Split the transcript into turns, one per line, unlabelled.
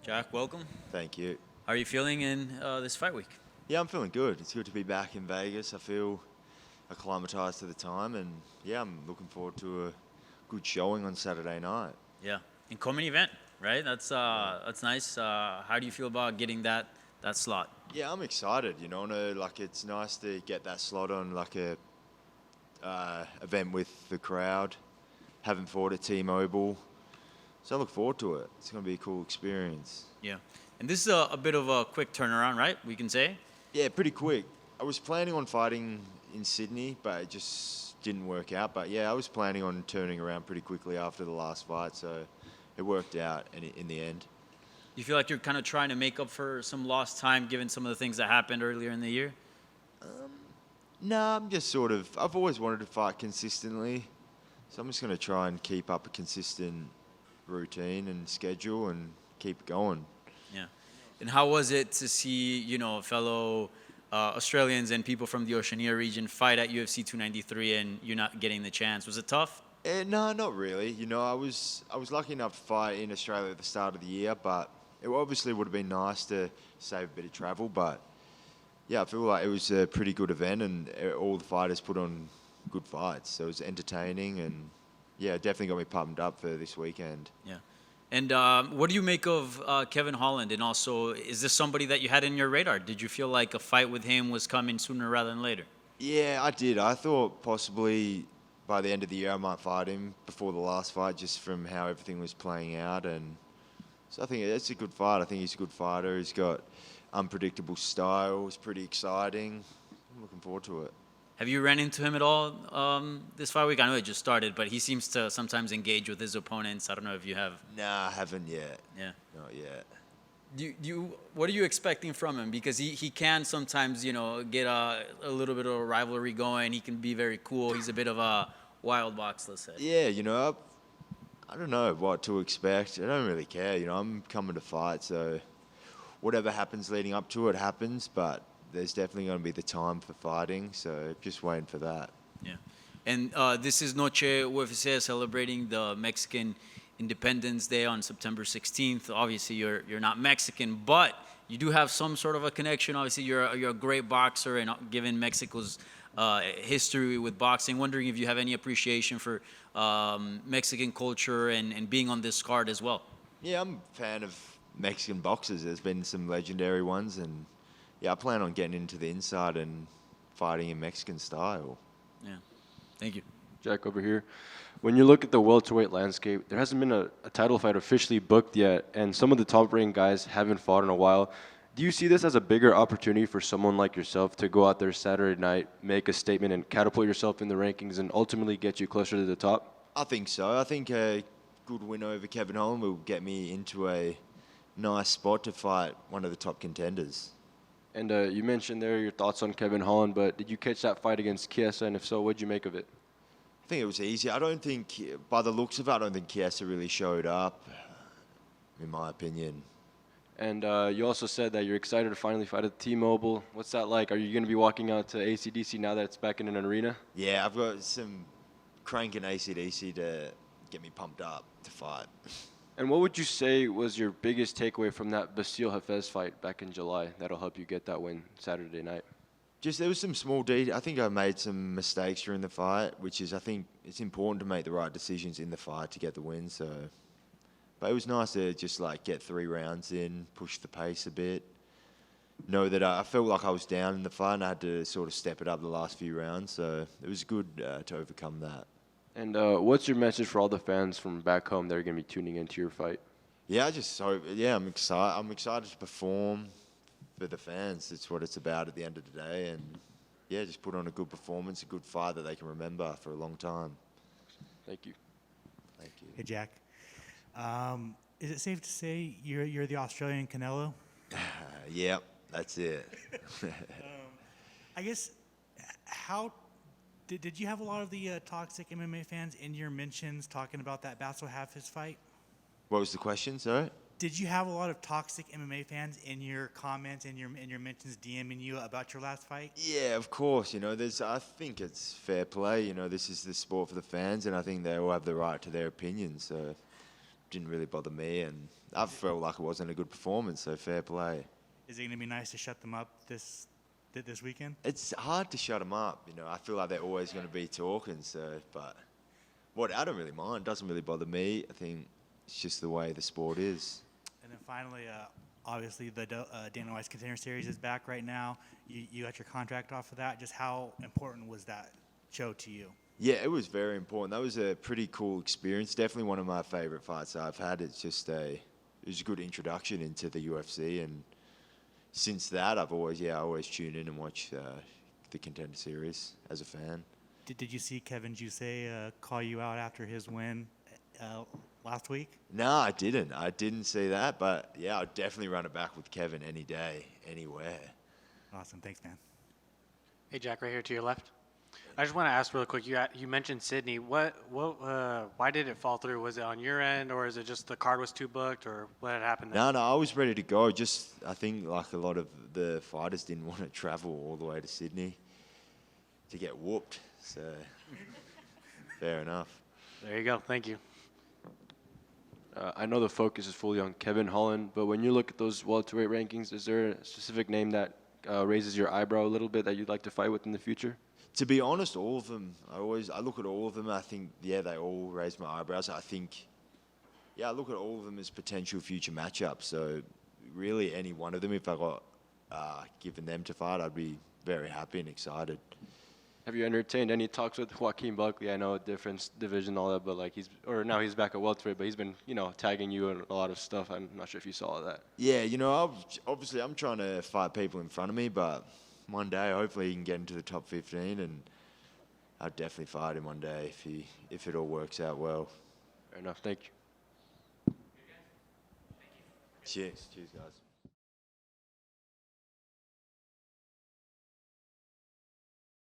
Jack, welcome.
Thank you.
How are you feeling in this fight week?
Yeah, I'm feeling good. It's good to be back in Vegas. I feel acclimatized to the time, and yeah, I'm looking forward to a good showing on Saturday night.
Yeah, in co-main event, right? That's nice. How do you feel about getting that slot?
Yeah, I'm excited. Like it's nice to get that slot on like a event with the crowd. Haven't fought at T-Mobile, so I look forward to it. It's going to be a cool experience.
Yeah, and this is a bit of a quick turnaround, right? We can say.
Yeah, pretty quick. I was planning on fighting in Sydney, but it just didn't work out. But yeah, I was planning on turning around pretty quickly after the last fight, so it worked out in the end.
You feel like you're kind of trying to make up for some lost time, given some of the things that happened earlier in the year.
No, I'm just I've always wanted to fight consistently, so I'm just going to try and keep up a consistent routine and schedule and keep going.
Yeah. And how was it to see, fellow Australians and people from the Oceania region fight at UFC 293 and you're not getting the chance? Was it tough?
No, not really. I was lucky enough to fight in Australia at the start of the year, but it obviously would have been nice to save a bit of travel. But yeah, I feel like it was a pretty good event, and all the fighters put on good fights. So it was entertaining, and yeah, it definitely got me pumped up for this weekend.
Yeah. And what do you make of Kevin Holland? And also, is this somebody that you had in your radar? Did you feel like a fight with him was coming sooner rather than later?
Yeah, I did. I thought possibly by the end of the year I might fight him before the last fight, just from how everything was playing out. And so I think it's a good fight. I think he's a good fighter. He's got unpredictable style. It's pretty exciting. I'm looking forward to it.
Have you ran into him at all this fight week? I know it just started, but he seems to sometimes engage with his opponents. I don't know if you have.
Nah, I haven't yet.
Yeah.
Not yet.
What are you expecting from him? Because he can sometimes, get a little bit of a rivalry going. He can be very cool. He's a bit of a wild box, let's say.
Yeah, I don't know what to expect. I don't really care. I'm coming to fight, so whatever happens leading up to it happens, but there's definitely going to be the time for fighting, so just waiting for that.
Yeah. And this is Noche UFC celebrating the Mexican Independence Day on September 16th. Obviously, you're not Mexican, but you do have some sort of a connection. Obviously, you're a great boxer, and given Mexico's history with boxing, wondering if you have any appreciation for Mexican culture and being on this card as well.
Yeah, I'm a fan of Mexican boxers. There's been some legendary ones, and yeah, I plan on getting into the inside and fighting in Mexican style.
Yeah. Thank you.
Jack over here. When you look at the welterweight landscape, there hasn't been a title fight officially booked yet, and some of the top-ranked guys haven't fought in a while. Do you see this as a bigger opportunity for someone like yourself to go out there Saturday night, make a statement, and catapult yourself in the rankings and ultimately get you closer to the top?
I think so. I think a good win over Kevin Holland will get me into a nice spot to fight one of the top contenders.
And you mentioned there your thoughts on Kevin Holland, but did you catch that fight against Chiesa, and if so, what did you make of it?
I think it was easy. I don't think, by the looks of it, I don't think Chiesa really showed up, in my opinion.
And you also said that you're excited to finally fight at T-Mobile. What's that like? Are you going to be walking out to AC/DC now that it's back in an arena?
Yeah, I've got some cranking AC/DC to get me pumped up to fight.
And what would you say was your biggest takeaway from that Basile Hafez fight back in July that'll help you get that win Saturday night?
Just there was some small details. I think I made some mistakes during the fight, which is I think it's important to make the right decisions in the fight to get the win. So, but it was nice to just like get 3 rounds in, push the pace a bit. Know that I felt like I was down in the fight and I had to sort of step it up the last few rounds. So it was good to overcome that.
And what's your message for all the fans from back home that are going to be tuning into your fight?
Yeah, I just hope. Yeah, I'm excited. I'm excited to perform for the fans. It's what it's about at the end of the day, and yeah, just put on a good performance, a good fight that they can remember for a long time.
Thank you.
Thank you.
Hey, Jack. Is it safe to say you're the Australian Canelo?
Yeah, that's it.
I guess, how did you have a lot of the toxic MMA fans in your mentions talking about that Basile Hafez fight?
What was the question, sorry?
Did you have a lot of toxic MMA fans in your comments, in your mentions, DMing you about your last fight?
Yeah, of course. I think it's fair play. This is the sport for the fans, and I think they all have the right to their opinion. So didn't really bother me, and I felt like it wasn't a good performance, so fair play.
Is it going to be nice to shut them up this weekend?
It's hard to shut them up, you know. I feel like they're always going to be talking, but I don't really mind. It doesn't really bother me. I think it's just the way the sport is.
And then finally, obviously the Dana White's Contender Series is back right now. You got your contract off of that. Just how important was that show to you?
Yeah, it was very important. That was a pretty cool experience. Definitely one of my favorite fights I've had. It was a good introduction into the UFC, and since that, I always tune in and watch the Contender Series as a fan.
Did you see Kevin Jusay call you out after his win last week?
No, I didn't. I didn't see that, but yeah, I'd definitely run it back with Kevin any day, anywhere.
Awesome. Thanks, man.
Hey, Jack, right here to your left. I just want to ask real quick. You mentioned Sydney. Why did it fall through? Was it on your end, or is it just the card was too booked, or what had happened there?
No, I was ready to go. I think like a lot of the fighters didn't want to travel all the way to Sydney to get whooped. So fair enough.
There you go. Thank you.
I know the focus is fully on Kevin Holland, but when you look at those welterweight rankings, is there a specific name that raises your eyebrow a little bit that you'd like to fight with in the future?
To be honest, all of them. I look at all of them. I think they all raise my eyebrows. I look at all of them as potential future matchups. So really, any one of them, if I got given them to fight, I'd be very happy and excited.
Have you entertained any talks with Joaquin Buckley? I know a different division, all that, but like now he's back at welterweight, but he's been tagging you in a lot of stuff. I'm not sure if you saw that. Yeah,
obviously I'm trying to fight people in front of me, but one day hopefully he can get into the top 15, and I'd definitely fight him one day if it all works out well.
Fair enough. Thank you.
Cheers, guys.